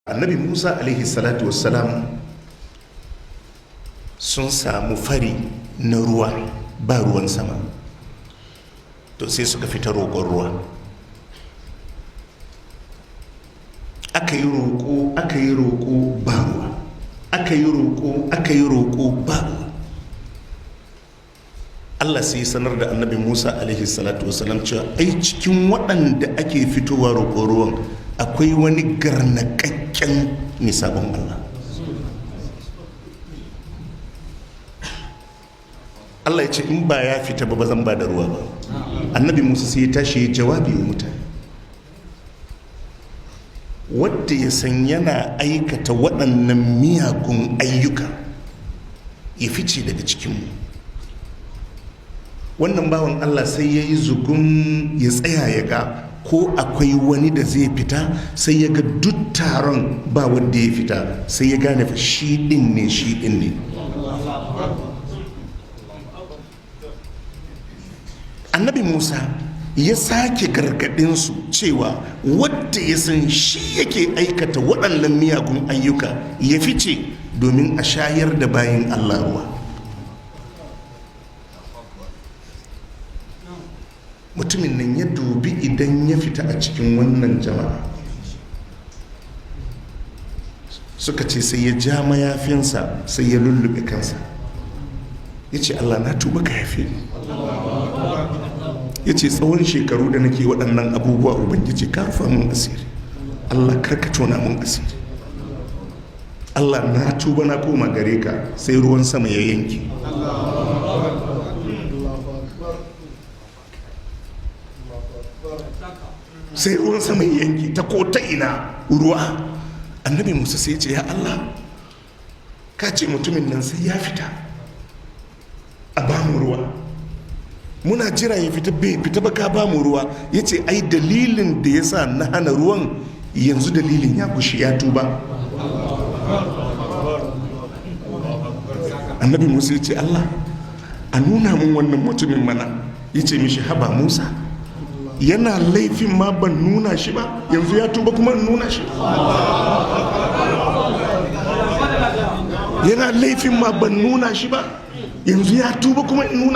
annabi musa alaihi salatu wassalam sun samu fari na ruwa, ba ruwan sama, to sai suka fita roƙon ruwa. Aka yi roƙo ba ruwa, aka yi roƙo ba ruwa. Allah sai sanar da annabi Musa alaihi salatu wasalam cewa ai cikin waɗanda ake fitowa roƙon ruwan akwai wani garnakakken mai sabon Allah. Allah ya ce in ba ya fita ba zan ba da ruwa ba. Annabi Musa sai ya tashi ya jawabi wa mutane, wadda ya san yana aikata waɗannan miyagun ayyuka ya fice daga cikinmu. Wannan bawan Allah sai ya yi zugun ya tsaya ya ga ko akwai wani da zai fita, sai ya ga duk taron ba wanda ya fita, sai ya gane fa shi ɗin ne. Annabi Musa ya sake gargaɗinsu cewa wadda ya san shi yake aikata waɗannan miyagun ayyuka ya fice domin a shayar da bayin Allah ruwa. Mutumin nan ya dubi idan ya fita a cikin wannan jama'a, suka ce sai ya ja mayafinsa sai ya lullube kansa, ya ce Allah na tuba ka yafe ni. Ya ce tsawon shekaru da nake waɗannan abubuwa ubangiji ka rufa mun asiri, Allah karka tona mun asiri, Allah na tuba na koma gare ka. Sai ruwan sama ya yanke. Sai ruwan sama ya yanke ta ko ta ina ruwa. Annabi Musa sai ya ce ya Allah, ka ce mutumin nan sai ya fita a bamu ruwa, muna jira ya fita, bai fita ba ka ba mu ruwa. Ya ce ai dalilin da ya sa na hana ruwan yanzu dalilin ya gushi, ya tuba. Annabi Musa ya ce Allah a nuna mun wannan mutumin mana. Ya ce mishi haba Musa, yana laifin ma ban nuna shi ba, yanzu ya tuba kuma nuna shi. Yana laifin ma ban nuna shi ba, yanzu ya tuba kuma nuna